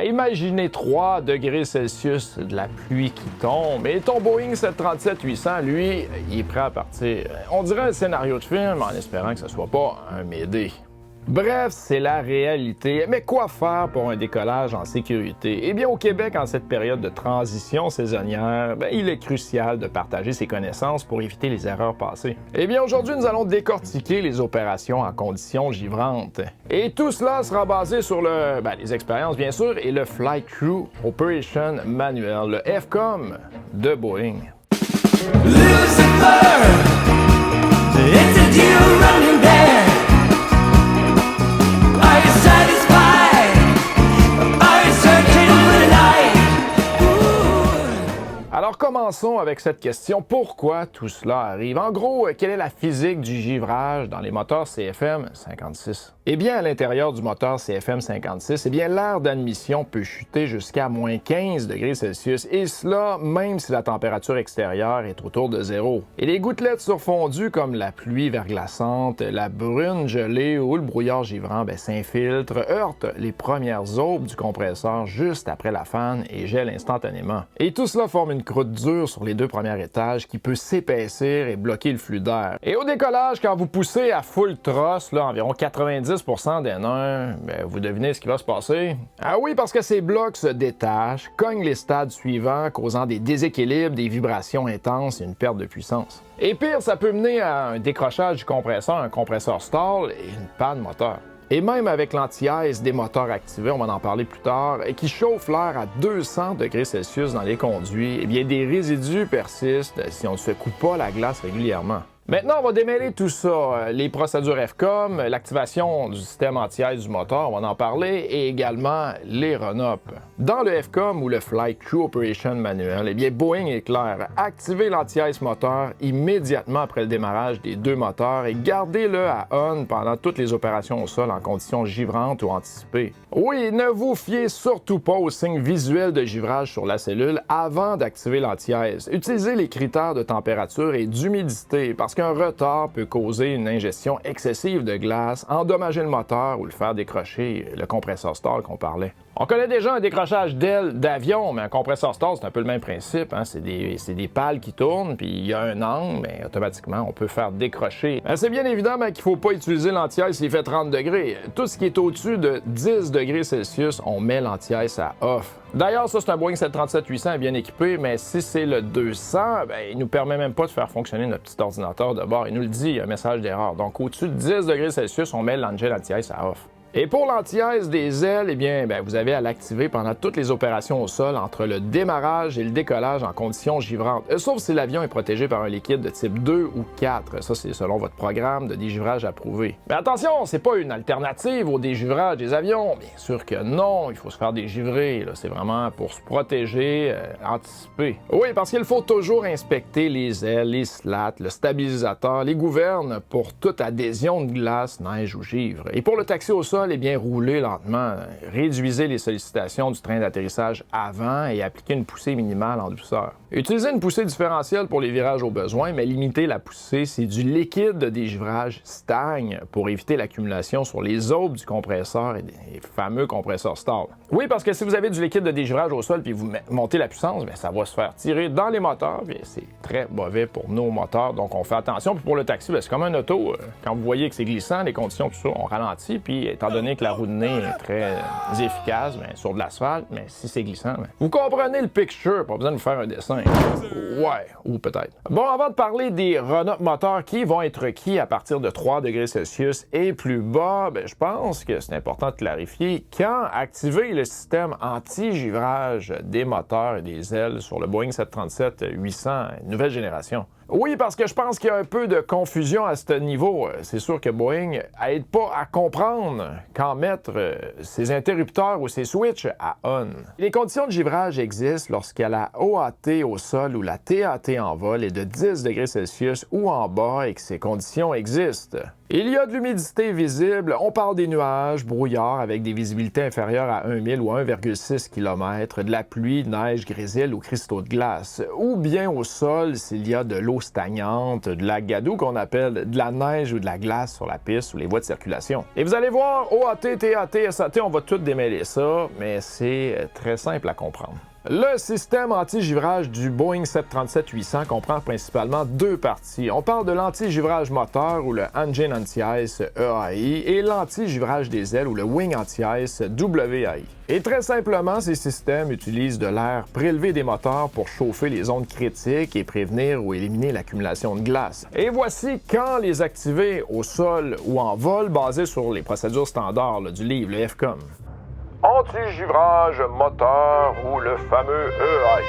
Imaginez 3 degrés Celsius de la pluie qui tombe et ton Boeing 737-800, lui, il est prêt à partir. On dirait un scénario de film en espérant que ce soit pas un Mayday. Bref, c'est la réalité. Mais quoi faire pour un décollage en sécurité? Eh bien, au Québec, en cette période de transition saisonnière, il est crucial de partager ses connaissances pour éviter les erreurs passées. Eh bien, aujourd'hui, nous allons décortiquer les opérations en conditions givrantes. Et tout cela sera basé sur les expériences, bien sûr, et le Flight Crew Operation Manual, le FCOM de Boeing. Lucifer, it's a deal running there. Alors commençons avec cette question, pourquoi tout cela arrive? En gros, quelle est la physique du givrage dans les moteurs CFM56? Eh bien, à l'intérieur du moteur CFM56, l'air d'admission peut chuter jusqu'à moins 15 degrés Celsius, et cela même si la température extérieure est autour de zéro. Et les gouttelettes surfondues comme la pluie verglaçante, la brune gelée ou le brouillard givrant s'infiltrent, heurtent les premières aubes du compresseur juste après la fan et gèlent instantanément. Et tout cela forme une croûte dure sur les 2 premiers étages qui peut s'épaissir et bloquer le flux d'air. Et au décollage, quand vous poussez à full trosse, environ 90% d'N1, vous devinez ce qui va se passer? Ah oui, parce que ces blocs se détachent, cognent les stades suivants, causant des déséquilibres, des vibrations intenses et une perte de puissance. Et pire, ça peut mener à un décrochage du compresseur, un compresseur stall et une panne moteur. Et même avec l'anti-ice des moteurs activés, on va en parler plus tard, et qui chauffe l'air à 200 degrés Celsius dans les conduits, des résidus persistent si on ne se coupe pas la glace régulièrement. Maintenant, on va démêler tout ça, les procédures FCOM, l'activation du système anti-ice du moteur, on va en parler, et également les run-up. Dans le FCOM ou le Flight Crew Operation Manual, Boeing est clair, activez l'anti-ice moteur immédiatement après le démarrage des 2 moteurs et gardez-le à on pendant toutes les opérations au sol en conditions givrantes ou anticipées. Oui, ne vous fiez surtout pas aux signes visuels de givrage sur la cellule avant d'activer l'anti-ice. Utilisez les critères de température et d'humidité parce qu'un retard peut causer une ingestion excessive de glace, endommager le moteur ou le faire décrocher le compresseur stall qu'on parlait. On connaît déjà un décrochage d'aile d'avion, mais un compresseur stall, c'est un peu le même principe. C'est des pales qui tournent, puis il y a un angle, mais automatiquement, on peut faire décrocher. C'est bien évident qu'il ne faut pas utiliser l'anti-ice s'il fait 30 degrés. Tout ce qui est au-dessus de 10 degrés Celsius, on met l'anti-ice à off. D'ailleurs, ça, c'est un Boeing 737-800 bien équipé, mais si c'est le 200, il nous permet même pas de faire fonctionner notre petit ordinateur de bord. Il nous le dit, il y a un message d'erreur. Donc, au-dessus de 10 degrés Celsius, on met l'engine anti-ice à off. Et pour l'anti-ice des ailes, vous avez à l'activer pendant toutes les opérations au sol entre le démarrage et le décollage en conditions givrantes, sauf si l'avion est protégé par un liquide de type 2 ou 4. Ça, c'est selon votre programme de dégivrage approuvé. Mais attention, c'est pas une alternative au dégivrage des avions. Bien sûr que non, il faut se faire dégivrer. C'est vraiment pour se protéger, anticiper. Oui, parce qu'il faut toujours inspecter les ailes, les slats, le stabilisateur, les gouvernes pour toute adhésion de glace, neige ou givre. Et pour le taxi au sol, roulez lentement. Réduisez les sollicitations du train d'atterrissage avant et appliquez une poussée minimale en douceur. Utilisez une poussée différentielle pour les virages au besoin, mais limitez la poussée si du liquide de dégivrage stagne pour éviter l'accumulation sur les aubes du compresseur et des fameux compresseurs stall. Oui, parce que si vous avez du liquide de dégivrage au sol puis vous montez la puissance, ça va se faire tirer dans les moteurs. C'est très mauvais pour nos moteurs, donc on fait attention. Puis pour le taxi, c'est comme un auto. Quand vous voyez que c'est glissant, les conditions, tout ça, on ralentit. Puis étant donné que la roue de nez est très efficace sur de l'asphalte, mais si c'est glissant, vous comprenez le picture, pas besoin de vous faire un dessin. Ouais, ou peut-être. Bon, avant de parler des run-up moteurs qui vont être requis à partir de 3 degrés Celsius et plus bas, je pense que c'est important de clarifier quand activer le système anti-givrage des moteurs et des ailes sur le Boeing 737-800 nouvelle génération. Oui, parce que je pense qu'il y a un peu de confusion à ce niveau. C'est sûr que Boeing n'aide pas à comprendre quand mettre ses interrupteurs ou ses switches à on. Les conditions de givrage existent lorsque la OAT au sol ou la TAT en vol est de 10 degrés Celsius ou en bas et que ces conditions existent. Il y a de l'humidité visible, on parle des nuages, brouillard avec des visibilités inférieures à 1 000 ou 1,6 km, de la pluie, neige, grésil ou cristaux de glace, ou bien au sol s'il y a de l'eau stagnante, de la gadoue qu'on appelle de la neige ou de la glace sur la piste ou les voies de circulation. Et vous allez voir, OAT, TAT, SAT, on va tout démêler ça, mais c'est très simple à comprendre. Le système anti-givrage du Boeing 737-800 comprend principalement deux parties. On parle de l'anti-givrage moteur ou le Engine Anti-Ice EAI et l'anti-givrage des ailes ou le Wing Anti-Ice WAI. Et très simplement, ces systèmes utilisent de l'air prélevé des moteurs pour chauffer les zones critiques et prévenir ou éliminer l'accumulation de glace. Et voici quand les activer au sol ou en vol basés sur les procédures standards du livre, le FCOM. Anti-givrage moteur ou le fameux EAI.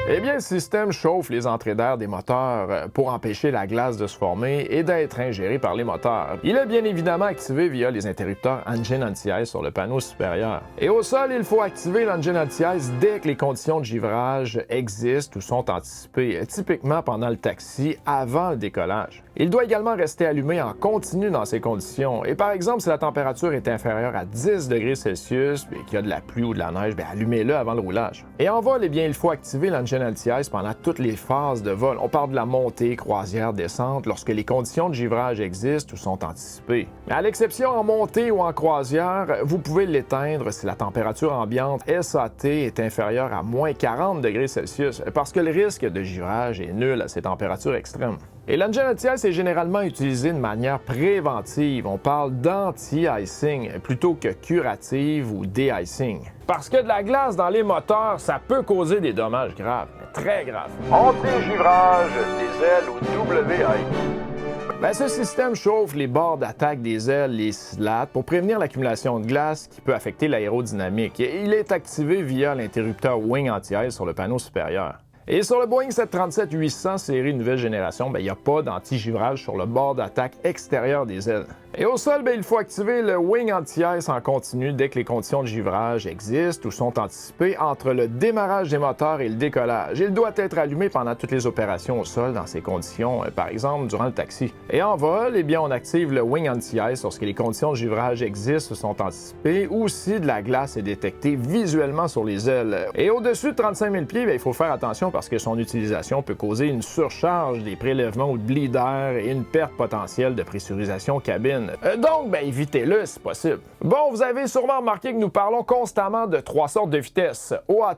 Eh bien, le système chauffe les entrées d'air des moteurs pour empêcher la glace de se former et d'être ingérée par les moteurs. Il est bien évidemment activé via les interrupteurs Engine Anti-Ice sur le panneau supérieur. Et au sol, il faut activer l'Engine Anti-Ice dès que les conditions de givrage existent ou sont anticipées, typiquement pendant le taxi avant le décollage. Il doit également rester allumé en continu dans ces conditions. Et par exemple, si la température est inférieure à 10 degrés Celsius et qu'il y a de la pluie ou de la neige, allumez-le avant le roulage. Et en vol, eh bien, il faut activer l'Engine Anti-Ice pendant toutes les phases de vol. On parle de la montée, croisière, descente, lorsque les conditions de givrage existent ou sont anticipées. Mais à l'exception en montée ou en croisière, vous pouvez l'éteindre si la température ambiante SAT est inférieure à moins 40 degrés Celsius, parce que le risque de givrage est nul à ces températures extrêmes. Et l'Engine Anti-Ice est généralement utilisé de manière préventive. On parle d'anti-icing plutôt que curative ou de-icing. Parce que de la glace dans les moteurs, ça peut causer des dommages graves, très graves. Anti-givrage des ailes ou WAI. Ce système chauffe les bords d'attaque des ailes, les slats, pour prévenir l'accumulation de glace qui peut affecter l'aérodynamique. Il est activé via l'interrupteur Wing Anti-Ice sur le panneau supérieur. Et sur le Boeing 737-800 série nouvelle génération, il n'y a pas d'anti-givrage sur le bord d'attaque extérieur des ailes. Et au sol, il faut activer le Wing Anti-Ice en continu dès que les conditions de givrage existent ou sont anticipées entre le démarrage des moteurs et le décollage. Il doit être allumé pendant toutes les opérations au sol dans ces conditions, par exemple durant le taxi. Et en vol, on active le Wing Anti-Ice lorsque les conditions de givrage existent ou sont anticipées ou si de la glace est détectée visuellement sur les ailes. Et au-dessus de 35 000 pieds, il faut faire attention parce que son utilisation peut causer une surcharge des prélèvements ou de bleed d'air et une perte potentielle de pressurisation cabine. Donc, évitez-le si possible. Bon, vous avez sûrement remarqué que nous parlons constamment de trois sortes de vitesses, OAT,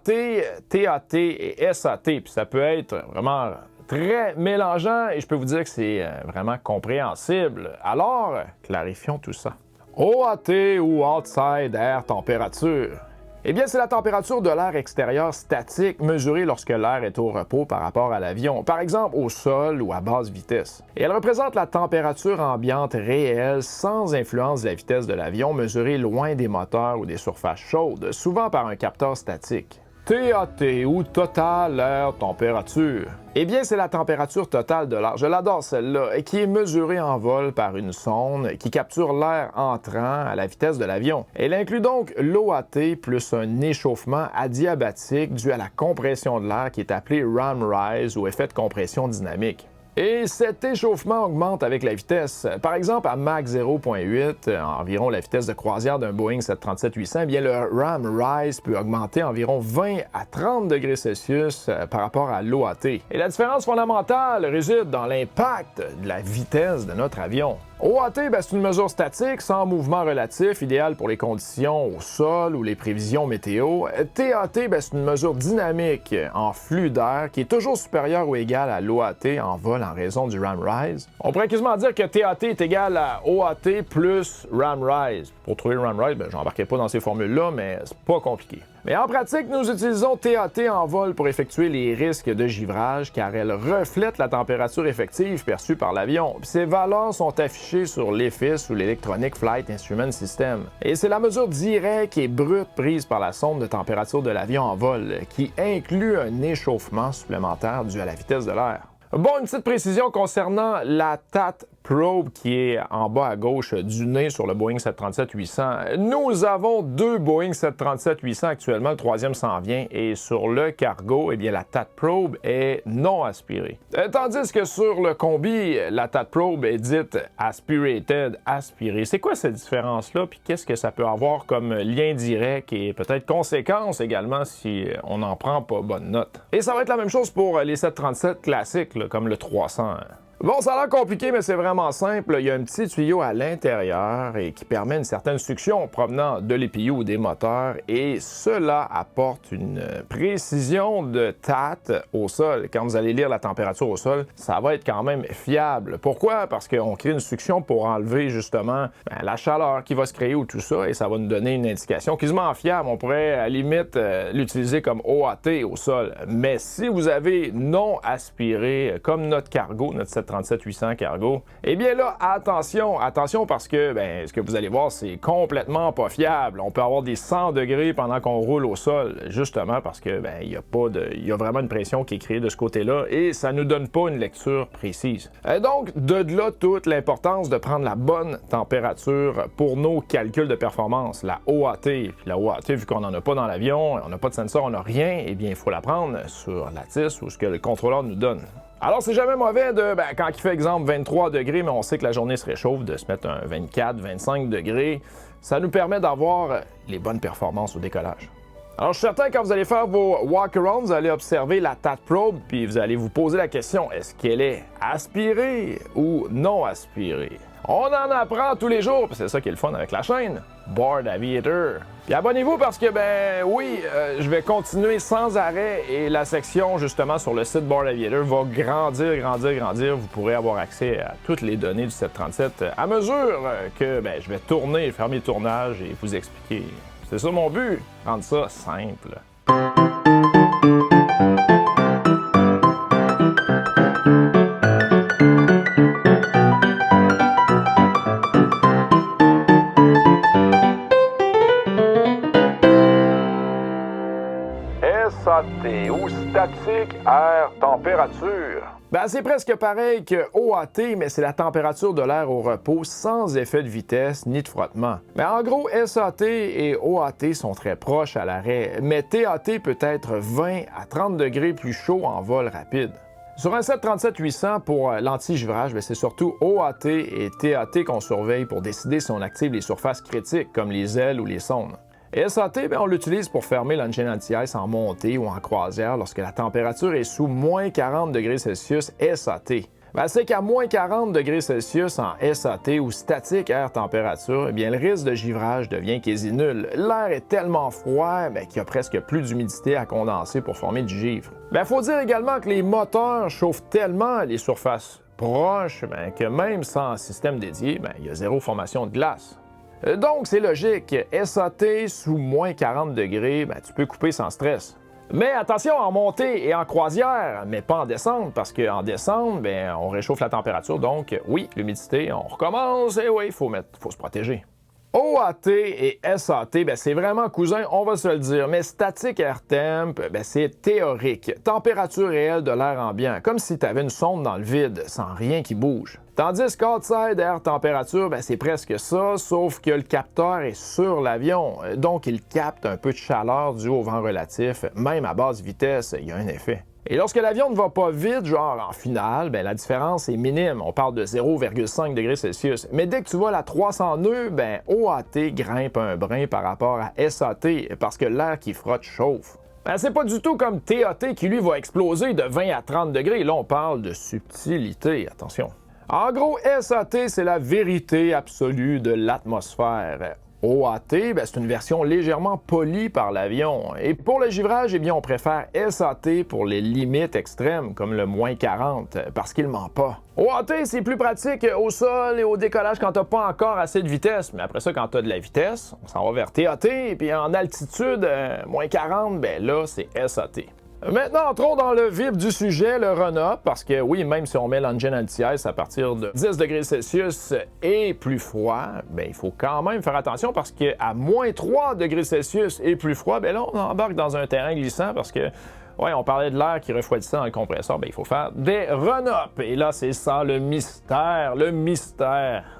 TAT et SAT, puis ça peut être vraiment très mélangeant et je peux vous dire que c'est vraiment compréhensible. Alors, clarifions tout ça. OAT ou Outside Air Temperature. Eh bien, c'est la température de l'air extérieur statique mesurée lorsque l'air est au repos par rapport à l'avion, par exemple au sol ou à basse vitesse. Et elle représente la température ambiante réelle sans influence de la vitesse de l'avion mesurée loin des moteurs ou des surfaces chaudes, souvent par un capteur statique. TAT ou Total Air Temperature. Eh bien, c'est la température totale de l'air, je l'adore celle-là, qui est mesurée en vol par une sonde qui capture l'air entrant à la vitesse de l'avion. Elle inclut donc l'OAT plus un échauffement adiabatique dû à la compression de l'air qui est appelé ram rise ou effet de compression dynamique. Et cet échauffement augmente avec la vitesse. Par exemple, à Mach 0.8, environ la vitesse de croisière d'un Boeing 737-800, eh bien le ram rise peut augmenter environ 20 à 30 degrés Celsius par rapport à l'OAT. Et la différence fondamentale réside dans l'impact de la vitesse de notre avion. OAT, c'est une mesure statique, sans mouvement relatif, idéale pour les conditions au sol ou les prévisions météo. TAT, c'est une mesure dynamique en flux d'air qui est toujours supérieure ou égale à l'OAT en vol en raison du ram rise. On pourrait quasiment dire que TAT est égal à OAT plus ram rise. Pour trouver le ram rise, je n'embarquerai pas dans ces formules-là, mais c'est pas compliqué. Mais en pratique, nous utilisons TAT en vol pour effectuer les risques de givrage car elle reflète la température effective perçue par l'avion. Ces valeurs sont affichées sur l'EFIS ou l'Electronic Flight Instrument System. Et c'est la mesure directe et brute prise par la sonde de température de l'avion en vol qui inclut un échauffement supplémentaire dû à la vitesse de l'air. Bon, une petite précision concernant la TAT probe qui est en bas à gauche du nez sur le Boeing 737-800. Nous avons 2 Boeing 737-800 actuellement, le 3e s'en vient, et sur le cargo, eh bien, la TAT probe est non aspirée. Tandis que sur le combi, la TAT probe est dite aspirated, aspirée. C'est quoi cette différence-là, puis qu'est-ce que ça peut avoir comme lien direct et peut-être conséquence également si on n'en prend pas bonne note? Et ça va être la même chose pour les 737 classiques, là, comme le 300. Bon, ça a l'air compliqué, mais c'est vraiment simple. Il y a un petit tuyau à l'intérieur et qui permet une certaine succion provenant de l'EPU ou des moteurs, et cela apporte une précision de TAT au sol. Quand vous allez lire la température au sol, ça va être quand même fiable. Pourquoi? Parce qu'on crée une succion pour enlever justement la chaleur qui va se créer ou tout ça, et ça va nous donner une indication quasiment fiable. On pourrait à la limite l'utiliser comme OAT au sol. Mais si vous avez non aspiré, comme notre cargo, notre 737-800 cargo, eh bien là, attention parce que ce que vous allez voir, c'est complètement pas fiable. On peut avoir des 100 degrés pendant qu'on roule au sol, justement parce que il y a vraiment une pression qui est créée de ce côté-là et ça nous donne pas une lecture précise. Donc, de là toute l'importance de prendre la bonne température pour nos calculs de performance, la OAT. Puis la OAT, vu qu'on n'en a pas dans l'avion, on n'a pas de sensor, on n'a rien, eh bien, il faut la prendre sur la TIS ou ce que le contrôleur nous donne. Alors, c'est jamais mauvais de, quand il fait, exemple, 23 degrés, mais on sait que la journée se réchauffe, de se mettre un 24, 25 degrés. Ça nous permet d'avoir les bonnes performances au décollage. Alors, je suis certain que quand vous allez faire vos walk-arounds, vous allez observer la TAT probe, puis vous allez vous poser la question, est-ce qu'elle est aspirée ou non aspirée? On en apprend tous les jours, puis c'est ça qui est le fun avec la chaîne. Bored Aviator. Puis abonnez-vous parce que, je vais continuer sans arrêt et la section, justement, sur le site Bored Aviator va grandir. Vous pourrez avoir accès à toutes les données du 737 à mesure que je vais tourner, faire mes tournages et vous expliquer. C'est ça mon but, rendre ça simple. SAT ou statique air température. C'est presque pareil que OAT, mais c'est la température de l'air au repos sans effet de vitesse ni de frottement. Mais en gros, SAT et OAT sont très proches à l'arrêt, mais TAT peut être 20 à 30 degrés plus chaud en vol rapide. Sur un 737-800, pour l'anti-givrage, c'est surtout OAT et TAT qu'on surveille pour décider si on active les surfaces critiques, comme les ailes ou les sondes. Et SAT, on l'utilise pour fermer l'engine anti-ice en montée ou en croisière lorsque la température est sous moins 40 degrés Celsius SAT. C'est qu'à moins 40 degrés Celsius en SAT ou statique air température, le risque de givrage devient quasi nul. L'air est tellement froid qu'il y a presque plus d'humidité à condenser pour former du givre. Faut dire également que les moteurs chauffent tellement les surfaces proches que même sans système dédié, il y a zéro formation de glace. Donc, c'est logique, SAT sous moins 40 degrés, tu peux couper sans stress. Mais attention en montée et en croisière, mais pas en descente, parce qu'en descente, on réchauffe la température, donc oui, l'humidité, on recommence, et oui, il faut se protéger. OAT et SAT, c'est vraiment cousin, on va se le dire, mais static air temp, c'est théorique, température réelle de l'air ambiant, comme si tu avais une sonde dans le vide, sans rien qui bouge. Tandis qu'outside air température, c'est presque ça, sauf que le capteur est sur l'avion, donc il capte un peu de chaleur due au vent relatif, même à basse vitesse, il y a un effet. Et lorsque l'avion ne va pas vite, genre en finale, la différence est minime. On parle de 0,5 degrés Celsius. Mais dès que tu voles à 300 nœuds, OAT grimpe un brin par rapport à SAT parce que l'air qui frotte chauffe. C'est pas du tout comme TAT qui, lui, va exploser de 20 à 30 degrés. Là, on parle de subtilité, attention. En gros, SAT, c'est la vérité absolue de l'atmosphère. OAT, c'est une version légèrement polie par l'avion. Et pour le givrage, on préfère SAT pour les limites extrêmes, comme le moins 40, parce qu'il ment pas. OAT, c'est plus pratique au sol et au décollage quand t'as pas encore assez de vitesse. Mais après ça, quand t'as de la vitesse, on s'en va vers TAT. Et puis en altitude, moins 40, là, c'est SAT. Maintenant, entrons dans le vif du sujet, le run-up, parce que oui, même si on met l'engine anti-ice à partir de 10 degrés Celsius et plus froid, il faut quand même faire attention parce qu'à moins 3 degrés Celsius et plus froid, là, on embarque dans un terrain glissant parce que Ouais, on parlait de l'air qui refroidissait dans le compresseur, ben il faut faire des run-up. Et là, c'est ça le mystère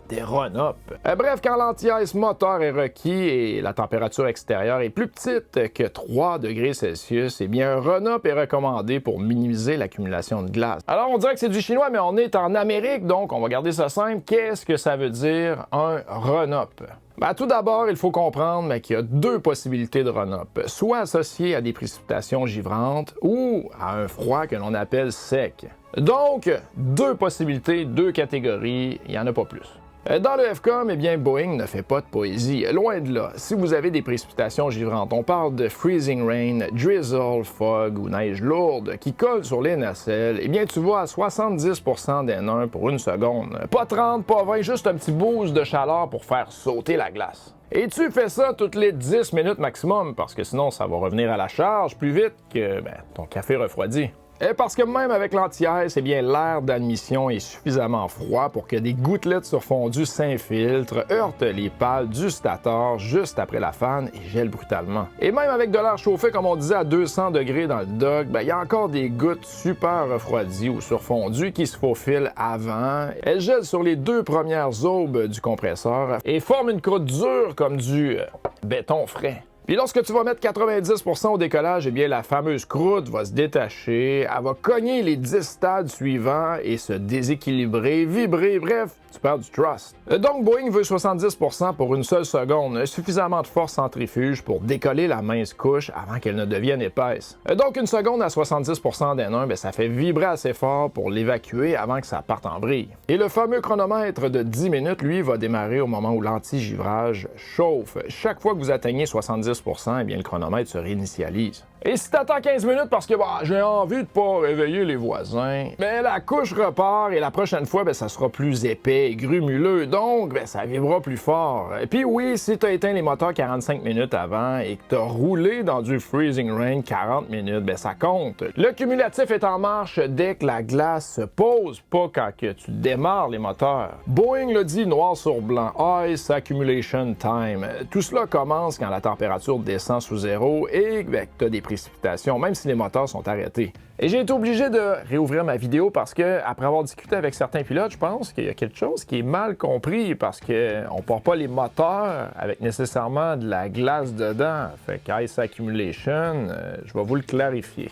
des run-up. Bref, quand l'anti-ice moteur est requis et la température extérieure est plus petite que 3 degrés Celsius, eh bien un run-up est recommandé pour minimiser l'accumulation de glace. Alors on dirait que c'est du chinois, mais on est en Amérique, donc on va garder ça simple. Qu'est-ce que ça veut dire un run-up? Ben, tout d'abord, il faut comprendre qu'il y a deux possibilités de run-up, soit associées à des précipitations givrantes ou à un froid que l'on appelle sec. Donc, deux possibilités, deux catégories, il n'y en a pas plus. Dans le FCOM, eh bien, Boeing ne fait pas de poésie. Loin de là. Si vous avez des précipitations givrantes, on parle de freezing rain, drizzle, fog ou neige lourde qui colle sur les nacelles, eh bien, tu vas à 70% d'N1 pour une seconde. Pas 30, pas 20, juste un petit boost de chaleur pour faire sauter la glace. Et tu fais ça toutes les 10 minutes maximum, parce que sinon, ça va revenir à la charge plus vite que ton café refroidi. Et parce que même avec l'anti-ice, eh bien, l'air d'admission est suffisamment froid pour que des gouttelettes surfondues s'infiltrent, heurtent les pales du stator juste après la fan et gèlent brutalement. Et même avec de l'air chauffé, comme on disait, à 200 degrés dans le dock, il y a encore des gouttes super refroidies ou surfondues qui se faufilent avant. Elles gèlent sur les deux premières aubes du compresseur et forment une croûte dure comme du béton frais. Puis lorsque tu vas mettre 90% au décollage, eh bien la fameuse croûte va se détacher, elle va cogner les 10 stades suivants et se déséquilibrer, vibrer, bref, tu perds du thrust. Donc Boeing veut 70% pour une seule seconde, suffisamment de force centrifuge pour décoller la mince couche avant qu'elle ne devienne épaisse. Donc une seconde à 70% d'N1, ça fait vibrer assez fort pour l'évacuer avant que ça parte en vrille. Et le fameux chronomètre de 10 minutes, lui, va démarrer au moment où l'anti-givrage chauffe. Chaque fois que vous atteignez 70%, eh bien, le chronomètre se réinitialise. Et si t'attends 15 minutes parce que j'ai envie de pas réveiller les voisins, la couche repart et la prochaine fois, ça sera plus épais et grumuleux, donc ça vibrera plus fort. Et puis oui, si t'as éteint les moteurs 45 minutes avant et que t'as roulé dans du freezing rain 40 minutes, ça compte. Le cumulatif est en marche dès que la glace se pose, pas quand que tu démarres les moteurs. Boeing le dit noir sur blanc, Ice Accumulation Time. Tout cela commence quand la température descend sous zéro et que t'as des précipitations, même si les moteurs sont arrêtés. Et j'ai été obligé de réouvrir ma vidéo parce que, après avoir discuté avec certains pilotes, je pense qu'il y a quelque chose qui est mal compris parce qu'on ne part pas les moteurs avec nécessairement de la glace dedans. Fait qu'Ice Accumulation, je vais vous le clarifier.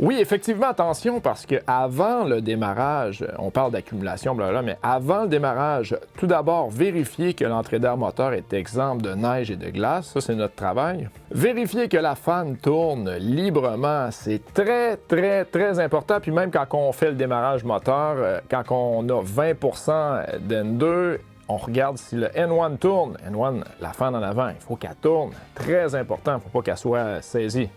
Oui, effectivement, attention, parce qu'avant le démarrage, on parle d'accumulation, blablabla, mais avant le démarrage, tout d'abord, vérifiez que l'entrée d'air moteur est exempte de neige et de glace. Ça, c'est notre travail. Vérifiez que la fan tourne librement. C'est très, très, très important. Puis même quand on fait le démarrage moteur, quand on a 20% d'N2, on regarde si le N1 tourne. N1, la fan en avant, il faut qu'elle tourne. Très important, il ne faut pas qu'elle soit saisie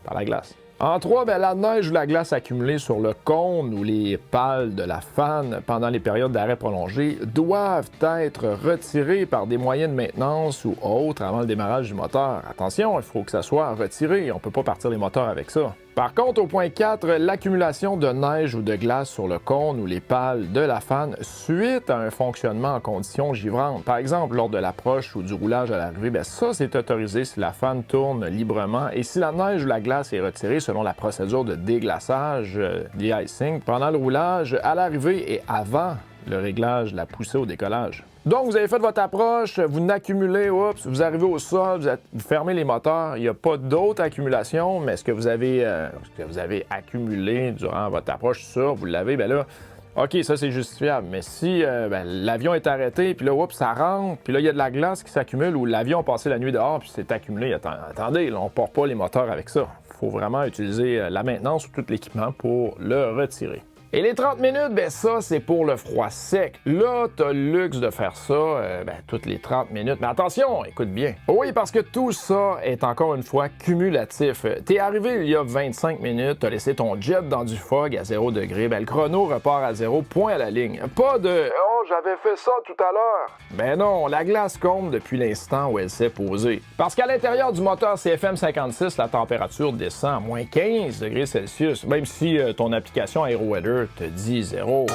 par la glace. En 3, la neige ou la glace accumulée sur le cône ou les pales de la fan pendant les périodes d'arrêt prolongé doivent être retirées par des moyens de maintenance ou autres avant le démarrage du moteur. Attention, il faut que ça soit retiré, on ne peut pas partir les moteurs avec ça. Par contre, au point 4, l'accumulation de neige ou de glace sur le cône ou les pales de la fan suite à un fonctionnement en conditions givrantes. Par exemple, lors de l'approche ou du roulage à l'arrivée, ça c'est autorisé si la fan tourne librement et si la neige ou la glace est retirée selon la procédure de déglaçage, de-icing, pendant le roulage, à l'arrivée et avant le réglage de la poussée au décollage. Donc, vous avez fait votre approche, vous n'accumulez, vous arrivez au sol, vous fermez les moteurs, il n'y a pas d'autre accumulation, mais ce que vous avez accumulé durant votre approche, ça, vous l'avez, là, OK, ça c'est justifiable. Mais si l'avion est arrêté, puis là, ça rentre, puis là, il y a de la glace qui s'accumule, ou l'avion a passé la nuit dehors, puis c'est accumulé, attendez, là, on ne part pas les moteurs avec ça. Il faut vraiment utiliser la maintenance ou tout l'équipement pour le retirer. Et les 30 minutes, ça, c'est pour le froid sec. Là, t'as le luxe de faire ça toutes les 30 minutes. Mais attention, écoute bien. Oui, parce que tout ça est encore une fois cumulatif. T'es arrivé il y a 25 minutes, t'as laissé ton jet dans du fog à 0 degré, le chrono repart à 0, point à la ligne. Pas de « Oh, j'avais fait ça tout à l'heure ». Ben non, la glace compte depuis l'instant où elle s'est posée. Parce qu'à l'intérieur du moteur CFM 56, la température descend à moins 15 degrés Celsius, même si ton application AeroWeather te dit 0.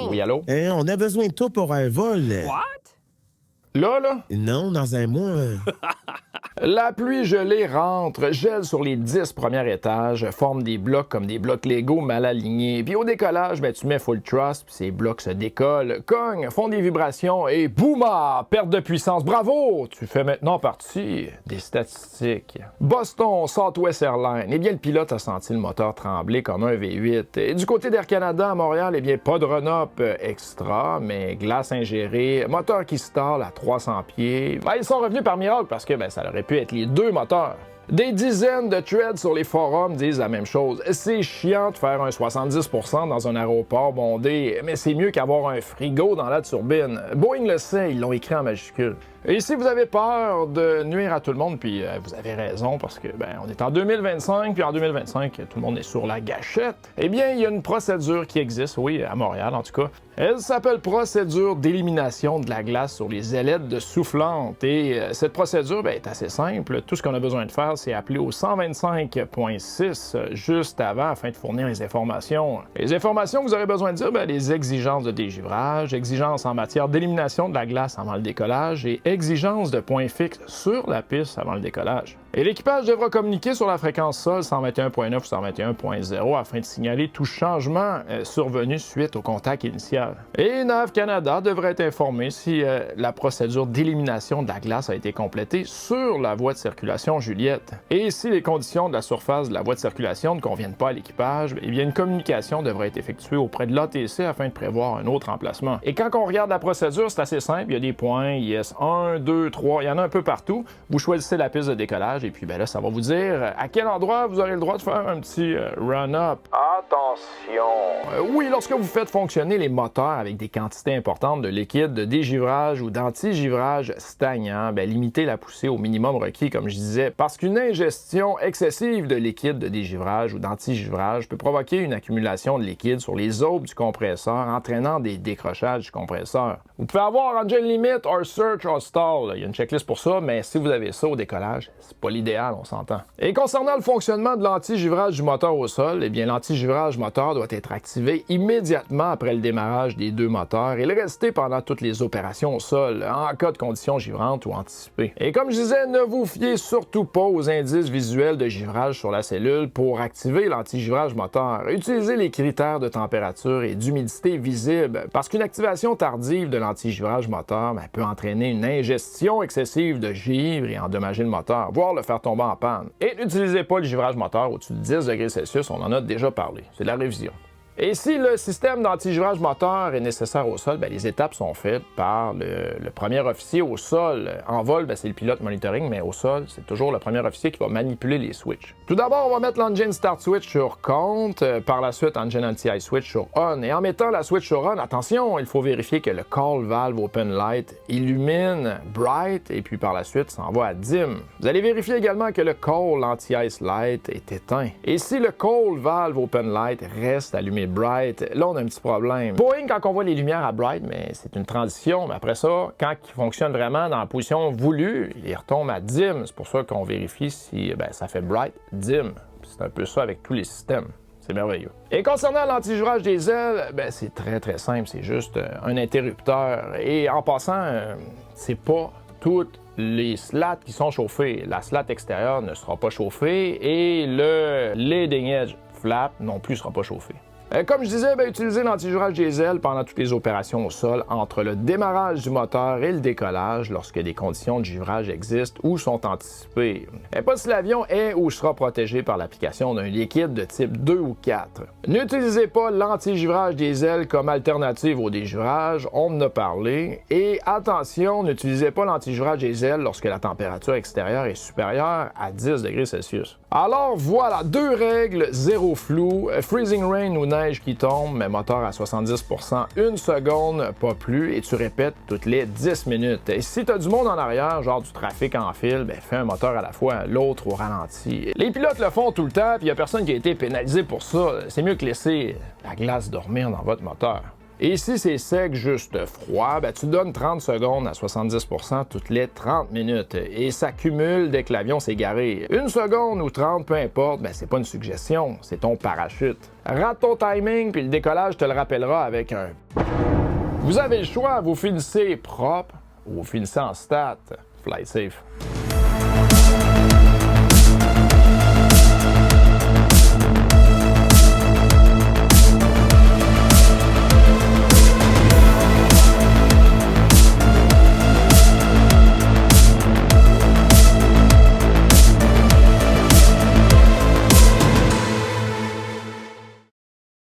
Oui, allô? On a besoin de toi pour un vol. What? Là? Non, dans un mois. La pluie gelée rentre, gèle sur les 10 premiers étages, forme des blocs comme des blocs Lego mal alignés. Puis au décollage, tu mets full thrust, puis ces blocs se décollent, cognent, font des vibrations et bouma! Perte de puissance. Bravo! Tu fais maintenant partie des statistiques. Boston, Southwest Airlines. Eh bien, le pilote a senti le moteur trembler comme un V8. Et du côté d'Air Canada à Montréal, eh bien, pas de run-up extra, mais glace ingérée, moteur qui stalle à 300 pieds. Ils sont revenus par miracle parce que ça aurait pu être les deux moteurs. Des dizaines de threads sur les forums disent la même chose. C'est chiant de faire un 70% dans un aéroport bondé, mais c'est mieux qu'avoir un frigo dans la turbine. Boeing le sait, ils l'ont écrit en majuscule. Et si vous avez peur de nuire à tout le monde, puis vous avez raison parce que on est en 2025, puis en 2025, tout le monde est sur la gâchette, eh bien, il y a une procédure qui existe, oui, à Montréal en tout cas. Elle s'appelle procédure d'élimination de la glace sur les ailettes de soufflante. Et cette procédure est assez simple. Tout ce qu'on a besoin de faire, c'est appeler au 125.6 juste avant afin de fournir les informations. Les informations que vous aurez besoin de dire, les exigences de dégivrage, exigences en matière d'élimination de la glace avant le décollage et exigences de points fixes sur la piste avant le décollage. Et l'équipage devra communiquer sur la fréquence sol 121.9 ou 121.0 afin de signaler tout changement survenu suite au contact initial. Et NAV Canada devrait être informé si la procédure d'élimination de la glace a été complétée sur la voie de circulation Juliette. Et si les conditions de la surface de la voie de circulation ne conviennent pas à l'équipage, eh bien une communication devrait être effectuée auprès de l'ATC afin de prévoir un autre emplacement. Et quand on regarde la procédure, c'est assez simple. Il y a des points IS 1, 2, 3, il y en a un peu partout. Vous choisissez la piste de décollage et puis là, ça va vous dire à quel endroit vous aurez le droit de faire un petit run-up. Attention! Oui, lorsque vous faites fonctionner les moteurs avec des quantités importantes de liquide de dégivrage ou d'anti-givrage stagnant, limitez la poussée au minimum requis, comme je disais, parce qu'une ingestion excessive de liquide de dégivrage ou d'anti-givrage peut provoquer une accumulation de liquide sur les aubes du compresseur, entraînant des décrochages du compresseur. Vous pouvez avoir engine limit or search or stall. Il y a une checklist pour ça, mais si vous avez ça au décollage, c'est pas l'idéal, on s'entend. Et concernant le fonctionnement de l'anti-givrage du moteur au sol, eh bien l'anti-givrage moteur doit être activé immédiatement après le démarrage des deux moteurs et le rester pendant toutes les opérations au sol, en cas de conditions givrantes ou anticipées. Et comme je disais, ne vous fiez surtout pas aux indices visuels de givrage sur la cellule pour activer l'anti-givrage moteur. Utilisez les critères de température et d'humidité visibles, parce qu'une activation tardive de l'anti-givrage moteur peut entraîner une ingestion excessive de givre et endommager le moteur, voire le faire tomber en panne. Et n'utilisez pas le givrage moteur au-dessus de 10 degrés Celsius, on en a déjà parlé. C'est de la révision. Et si le système d'anti-givrage moteur est nécessaire au sol, les étapes sont faites par le premier officier au sol. En vol, c'est le pilote monitoring, mais au sol, c'est toujours le premier officier qui va manipuler les switches. Tout d'abord, on va mettre l'engine start switch sur compte, par la suite, engine anti-ice switch sur on. Et en mettant la switch sur on, attention, il faut vérifier que le call valve open light illumine bright, et puis par la suite, s'en va à dim. Vous allez vérifier également que le call anti-ice light est éteint. Et si le call valve open light reste allumé bright, là on a un petit problème. Boeing, quand on voit les lumières à bright, mais c'est une transition, mais après ça, quand il fonctionne vraiment dans la position voulue, il retombe à dim. C'est pour ça qu'on vérifie si ça fait bright, dim. C'est un peu ça avec tous les systèmes. C'est merveilleux. Et concernant l'anti-givrage des ailes, c'est très très simple, c'est juste un interrupteur. Et en passant, c'est pas toutes les slats qui sont chauffés. La slat extérieure ne sera pas chauffée et le leading edge flap non plus sera pas chauffé. Comme je disais, utilisez l'anti-givrage des ailes pendant toutes les opérations au sol entre le démarrage du moteur et le décollage lorsque des conditions de givrage existent ou sont anticipées. Et pas si l'avion est ou sera protégé par l'application d'un liquide de type 2 ou 4. N'utilisez pas l'anti-givrage des ailes comme alternative au dégivrage, on en a parlé. Et attention, n'utilisez pas l'anti-givrage des ailes lorsque la température extérieure est supérieure à 10 degrés Celsius. Alors voilà, 2 règles, 0 flou, freezing rain ou neige qui tombe, mais moteur à 70%, 1 seconde, pas plus, et tu répètes toutes les 10 minutes. Et si tu as du monde en arrière, genre du trafic en file, fais un moteur à la fois, l'autre au ralenti. Les pilotes le font tout le temps, puis il n'y a personne qui a été pénalisé pour ça. C'est mieux que laisser la glace dormir dans votre moteur. Et si c'est sec, juste froid, tu donnes 30 secondes à 70% toutes les 30 minutes. Et ça cumule dès que l'avion s'est garé. 1 seconde ou 30, peu importe, c'est pas une suggestion, c'est ton parachute. Rate ton timing, puis le décollage te le rappellera avec un... Vous avez le choix, vous finissez propre ou vous finissez en stat. Fly safe.